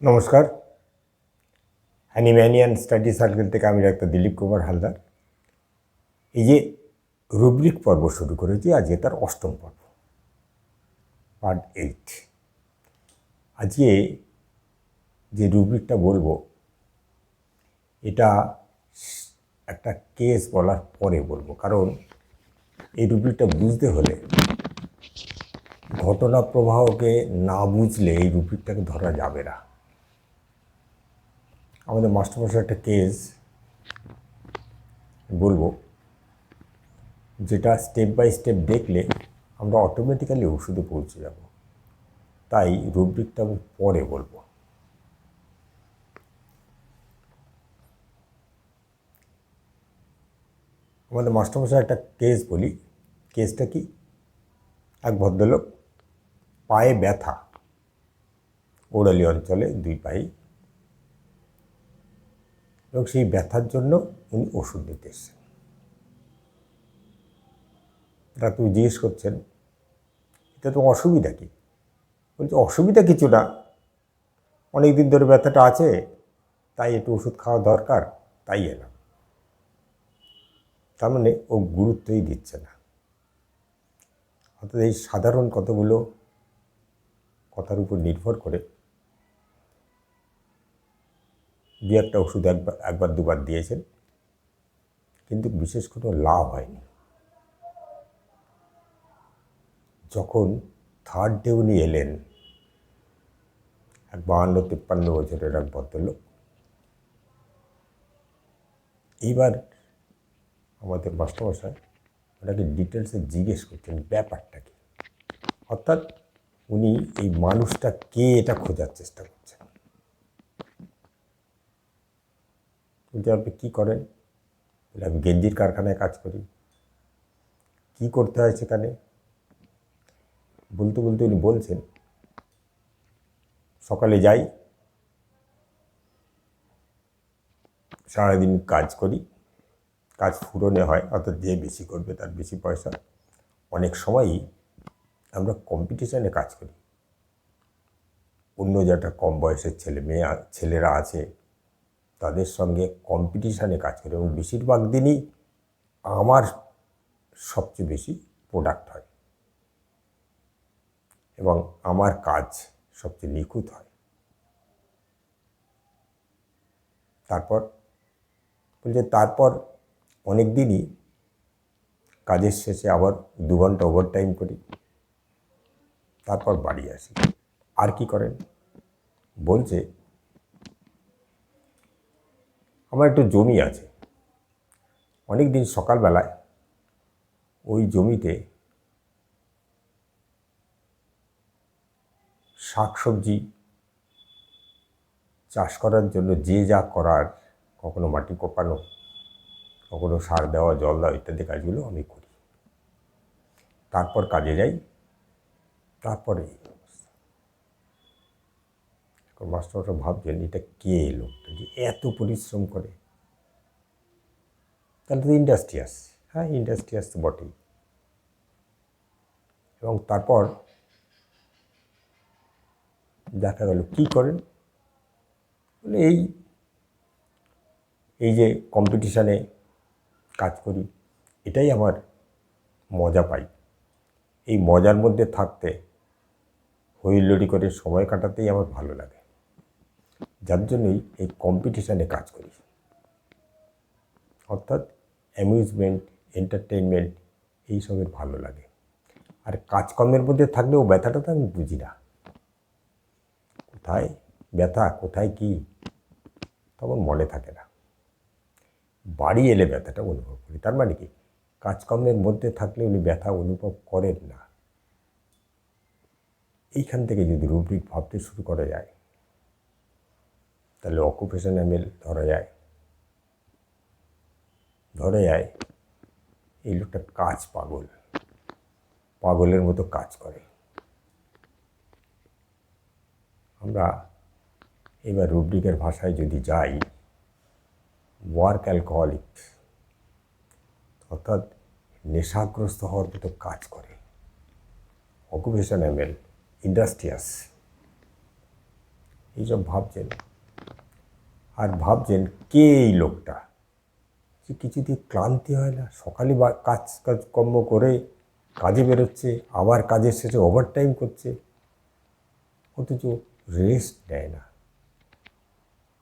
নমস্কার। অ্যানিম্যানিয়ান study circle থেকে আমি ডাক্তার দিলীপ কুমার হালদার। এই যে রুব্রিক পর্ব শুরু করেছি, আজকে তার অষ্টম পর্ব, পার্ট 8। আজকে যে রুব্রিকটা বলবো এটা একটা কেস বলার পরে বলবো, কারণ এই রুব্রিকটা বুঝতে হলে ঘটনা প্রবাহকে না বুঝলে এই রুব্রিকটাকে ধরা যাবে না। আমাদের মাস্টারমশাই একটা কেস বলবো, যেটা স্টেপ বাই স্টেপ দেখলে আমরা অটোমেটিক্যালি ওষুধে পৌঁছে যাব। তাই রুব্রিকটা আমি পরে বলবো। আমাদের মাস্টারমশাই একটা কেস বলি। কেসটা কি? এক ভদ্রলোক পায়ে ব্যথা, ওড়ালি অঞ্চলে দুই পায়ে, এবং সেই ব্যথার জন্য উনি ওষুধ নিতে এসেছেন। ডাক্তার জিজ্ঞেস করছেন, এটা তো অসুবিধা কি? বলছে, অসুবিধা কিছু না, অনেক দিন ধরে ব্যথাটা আছে, তাই একটু ওষুধ খাওয়া দরকার, তাই এলাম। তার মানে ও গুরুত্বই দিচ্ছে না। অর্থাৎ এই সাধারণ কতগুলো কথার উপর নির্ভর করে দু একটা ওষুধ একবার দুবার দিয়েছেন, কিন্তু বিশেষ কোনো লাভ হয়নি। যখন থার্ড ডে উনি এলেন, এক 52-53 বছরের এক ভদ্রলোক, এইবার আমাদের মাস্টারমশাই ওনাকে ডিটেলসে জিজ্ঞেস করছেন ব্যাপারটা কি। অর্থাৎ উনি এই মানুষটা কে এটা খোঁজার চেষ্টা করছেন। কিন্তু আপনি কী করেন? বলে, আমি গেঞ্জির কারখানায় কাজ করি। কি করতে হয় সেখানে? বলতে বলতে উনি বলছেন, সকালে যাই, সারাদিন কাজ করি, কাজ ফুরনে হয়, অর্থাৎ যে বেশি করবে তার বেশি পয়সা। অনেক সময়ই আমরা কম্পিটিশানে কাজ করি, অন্য যেটা কম বয়সের ছেলেরা আছে তাদের সঙ্গে কম্পিটিশানে কাজ করি, এবং বেশিরভাগ দিনই আমার সবচেয়ে বেশি প্রোডাক্ট হয় এবং আমার কাজ সবচেয়ে নিখুঁত হয়। তারপর অনেক দিনই কাজের শেষে আবার 2 ঘন্টা ওভারটাইম করি, তারপর বাড়ি আসি। আর কি করেন? বলছে, আমার একটু জমি আছে, অনেক দিন সকালবেলায় ওই জমিতে শাকসবজি চাষ করার জন্য যে যা করার, কখনো মাটি কোপানো, কখনো সার দেওয়া, জল দেওয়া ইত্যাদি কাজগুলো আমি করি। তারপর কাজে যাই, তারপরে এই অবস্থা। এখন মাস্টারমশাই ভাবছেন, এটা কে লোকটা যে এত পরিশ্রম করে? তাহলে তো ইন্ডাস্ট্রিয়াস। হ্যাঁ, ইন্ডাস্ট্রিয়াস তো বটেই। এবং তারপর দেখা গেল কি করেন? বলে, এই যে কম্পিটিশানে কাজ করি, এটাই আমার মজা পাই। এই মজার মধ্যে থাকতে, হইলড়ি করে সময় কাটাতেই আমার ভালো লাগে, যার জন্যই এই কম্পিটিশানে কাজ করি। অর্থাৎ অ্যামিউজমেন্ট, এন্টারটেইনমেন্ট এইসবের ভালো লাগে। আর কাজকর্মের মধ্যে থাকলেও ব্যথাটা তো আমি বুঝি না, কোথায় ব্যথা, কোথায় কি তখন মনে থাকে না। বাড়ি এলে ব্যথাটা অনুভব করি। তার মানে কি, কাজকর্মের মধ্যে থাকলে উনি ব্যথা অনুভব করেন না। এইখান থেকে যদি রুব্রিক ভাবতে শুরু করা যায়, তাহলে অকুপেশন এমএল ধরা যায় এই লোকটা কাজ পাগলের মতো কাজ করে। আমরা এবার রুব্রিকের ভাষায় যদি যাই, ওয়ার্ক অ্যালকোহলিক, অর্থাৎ নেশাগ্রস্ত হওয়ার মতো কাজ করে। অকুপেশন এমএল, ইন্ডাস্ট্রিয়াস, এইসব ভাবছেন, আর ভাবছেন কে এই লোকটা, যে কিছুতেই ক্লান্তি হয় না, সকালে কাজকর্ম করে কাজে বেরোচ্ছে, আবার কাজের শেষে ওভারটাইম করছে, অথচ রেস্ট নেয় না।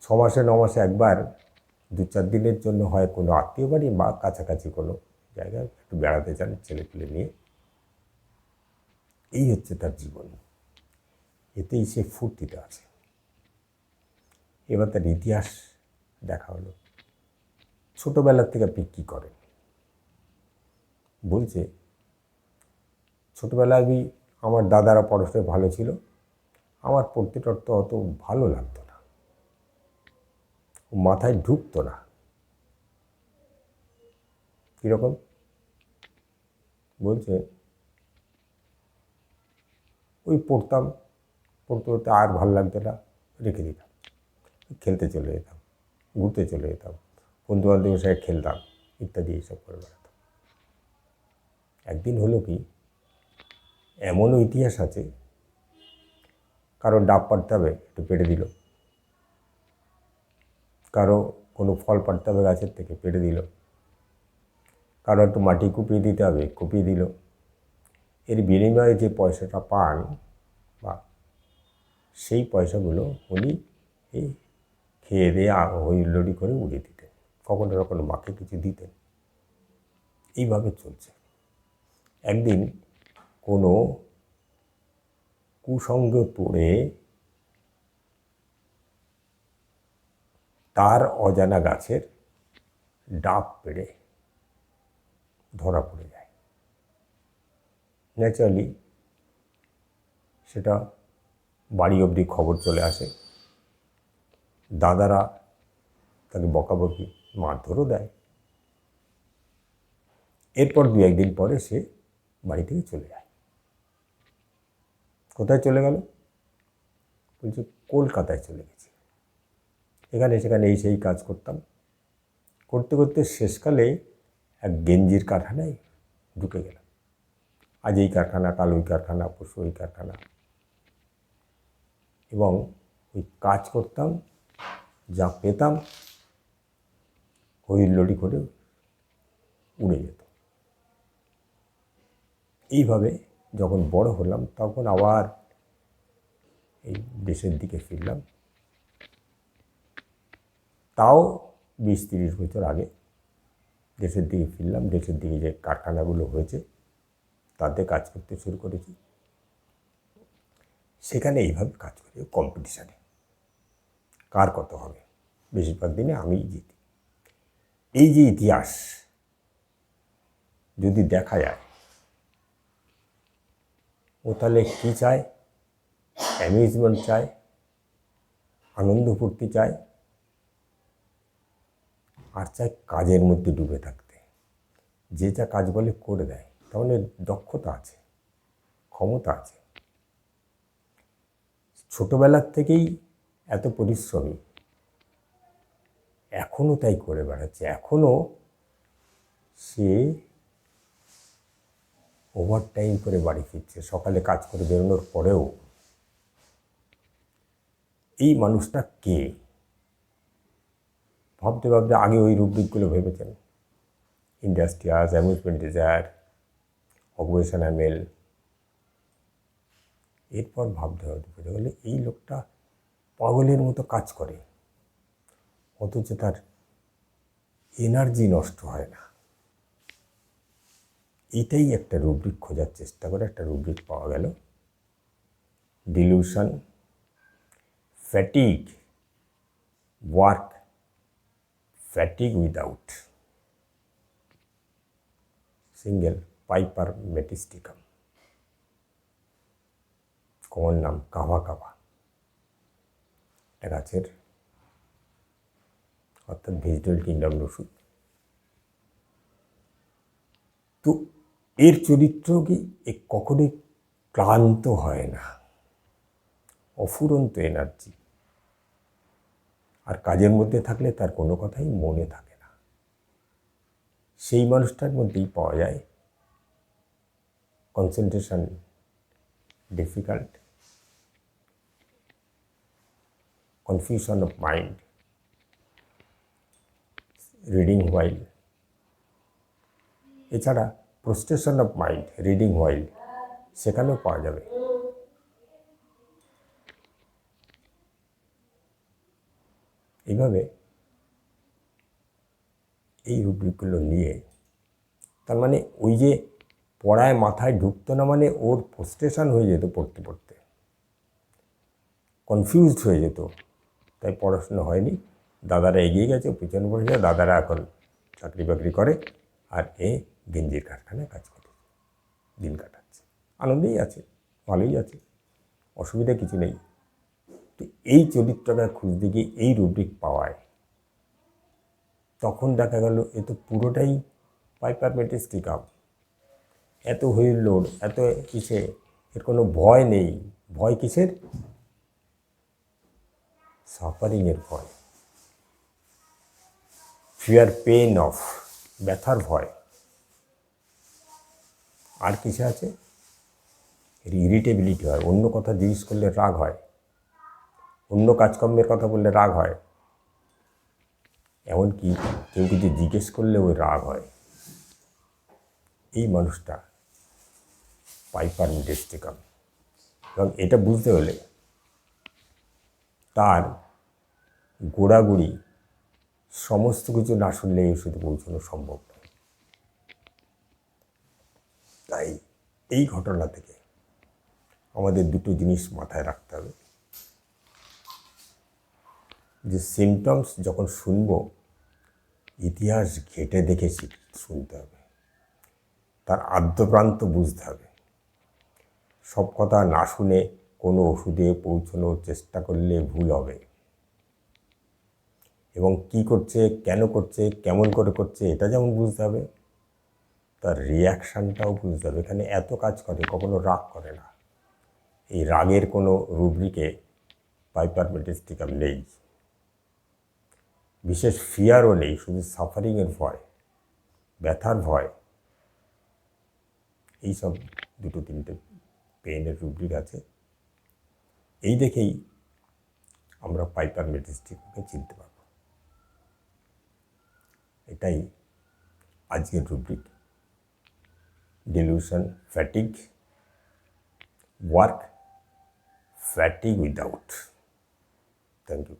6 মাসে 9 মাসে একবার 2-4 দিনের জন্য হয় কোনো আত্মীয় বাড়ি বা কাছাকাছি কোনো জায়গায় একটু বেড়াতে যান ছেলেপুলে নিয়ে। এই হচ্ছে তার জীবন, এতেই সে ফুর্তিতে আছে। এবার তার ইতিহাস দেখা হলো, ছোটোবেলার থেকে আপনি কী করেন। বলছে ছোটোবেলায় আমার দাদারা পড়াশোনায় ভালো ছিল, আমার পড়তে টড়তে অত ভালো লাগতো না, মাথায় ঢুকতো না। কীরকম বলছে, ওই পড়তে পড়তে আর ভালো লাগতো না, রেখে দিতাম, খেলতে চলে যেতাম, ঘুরতে চলে যেতাম, বন্ধুবান্ধবের সাথে খেলতাম ইত্যাদি এইসব করে বেড়াতাম। একদিন হলো কি, এমনও ইতিহাস আছে, কারো ডাব পাড়তে হবে একটু পেড়ে দিল, কারো কোনো ফল পাড়তে হবে গাছের থেকে পেড়ে দিল, কারো একটু মাটি কুপিয়ে দিতে হবে কুপিয়ে দিল। এর বিনিময়ে যে পয়সাটা পান বা সেই পয়সাগুলো উনি এই খেয়ে দিয়ে হইলড়ি করে উড়িয়ে দিতেন, কখনো কখনো মাকে কিছু দিতেন। এইভাবে চলছে। একদিন কোনো কুসঙ্গে পড়ে তার অজানা গাছের ডাব পেড়ে ধরা পড়ে যায়। ন্যাচারালি সেটা বাড়ি অবধি খবর চলে আসে, দাদারা তাকে বকাবকি মারধরও দেয়। এরপর 2-1 দিন পরে সে বাড়ি থেকে চলে যায়। কোথায় চলে গেল? বলছে কলকাতায় চলে গেছি, এখানে সেখানে এই সেই কাজ করতাম, করতে করতে শেষকালে এক গেঞ্জির কারখানায় ঢুকে গেলাম। আজ এই কারখানা, কাল ওই কারখানা, পরশু ওই কারখানা, এবং ওই কাজ করতাম, যা পেতাম হইলড়ি করে উড়ে যেত। এইভাবে যখন বড় হলাম তখন আবার এই দেশের দিকে ফিরলাম, তাও 20-30 বছর আগে দেশের দিকে ফিরলাম। দেশের দিকে যে কারখানাগুলো হয়েছে তাতে কাজ করতে শুরু করেছি। সেখানে এইভাবে কাজ করি, কম্পিটিশানে কার কত হবে, বেশিরভাগ দিনে আমিই জিতি। এই যে ইতিহাস যদি দেখা যায়, ও তাহলে কী চায়? অ্যামিউজমেন্ট চায়, আনন্দ ফুর্তি চায়, আর চায় কাজের মধ্যে ডুবে থাকতে। যে যা কাজ বলে করে দেয়, তাহলে দক্ষতা আছে, ক্ষমতা আছে। ছোটোবেলার থেকেই এত পরিশ্রমী, এখনও তাই করে বেড়াচ্ছে। এখনও সে ওভারটাইম করে বাড়ি ফিরছে, সকালে কাজ করে বেরোনোর পরেও। এই মানুষটা কে? ভাবতে ভাবতে আগে ওই রুব্রিকগুলো ভেবেছেন, industrious, amusement desire, occupation ML. এরপর ভাবতে বোঝা গেলে এই লোকটা পাগলের মতো কাজ করে, অথচ তার এনার্জি নষ্ট হয় না। এটাই একটা রুব্রিক খোঁজার চেষ্টা করে একটা রুব্রিক পাওয়া গেল, delusion, fatigue, work, fatigue without, single piper methysticum, common name kava kava, একটা গাছের অর্থাৎ ভেজিটেবল কিংডমের ওষুধ। তো এর চরিত্র কি, এ কখনোই ক্লান্ত হয় না, অফুরন্ত এনার্জি, আর কাজের মধ্যে থাকলে তার কোনো কথাই মনে থাকে না। সেই মানুষটার মধ্যেই পাওয়া যায় concentration difficult, confusion of mind, reading while, এছাড়া prostration of mind, reading while, সেখানেও পাওয়া যাবে। এইভাবে এই রুব্রিকগুলো নিয়ে, তার মানে ওই যে পড়ায় মাথায় ঢুকতো না, মানে ওর ফ্রাস্ট্রেশন হয়ে যেত পড়তে পড়তে, কনফিউজড হয়ে যেত, তাই পড়াশোনা হয়নি। দাদারা এগিয়ে গেছে, পিছনে পড়েছে, দাদারা এখন চাকরি বাকরি করে, আর এ গেঞ্জির কারখানায় কাজ করে দিন কাটাচ্ছে, আনন্দেই আছে, ভালোই আছে, অসুবিধা কিছু নেই। তো এই চরিত্রটা খুঁজতে গিয়ে এই রুব্রিক পাওয়ায় তখন দেখা গেল এ তো পুরোটাই পাইপার মেটিস্টিকাম, এত হুইল্লোড়, এত কিসে, এর কোনো ভয় নেই। ভয় কিসের? সাফারিংয়ের ভয়, ফিয়ার পেন অফ, ব্যথার ভয়। আর কিসে আছে? ইরিটেবিলিটি হয়, অন্য কথা জিজ্ঞেস করলে রাগ হয়, অন্য কাজকর্মের কথা বললে রাগ হয়, এমনকি কেউ কিছু জিজ্ঞেস করলে ওই রাগ হয়। এই মানুষটা পাইপার মেটিস্টিকাম। এবং এটা বুঝতে হলে তার গোড়াগুড়ি সমস্ত কিছু না শুনলে এই ওষুধে পৌঁছানো সম্ভব নয়। তাই এই ঘটনা থেকে আমাদের দুটো জিনিস মাথায় রাখতে হবে, যে সিমটমস যখন শুনব, ইতিহাস ঘেঁটে দেখে শুনতে হবে, তার আদ্যপ্রান্ত বুঝতে হবে। সব কথা না শুনে কোনো ওষুধে পৌঁছানোর চেষ্টা করলে ভুল হবে। এবং কি করছে, কেন করছে, কেমন করে করছে, এটা যেমন বুঝতে হবে, তার রিয়াকশানটাও বুঝতে হবে। এখানে এত কাজ করে, কখনো রাগ করে না। এই রাগের কোনো রুব্রিকে পাইপার মেটিস্টিকাম নেই, বিশেষ ফিয়ারও নেই, শুধু সাফারিংয়ের ভয়, ব্যথার ভয়। এইসব দুটো তিনটে পেনের রুব্রিক আছে। এই দেখেই আমরা পাইপার মেটিস্টিককে চিনতে পারব। এটাই আজকের rubric, delusion, fatigue, work, fatigue without. Thank you.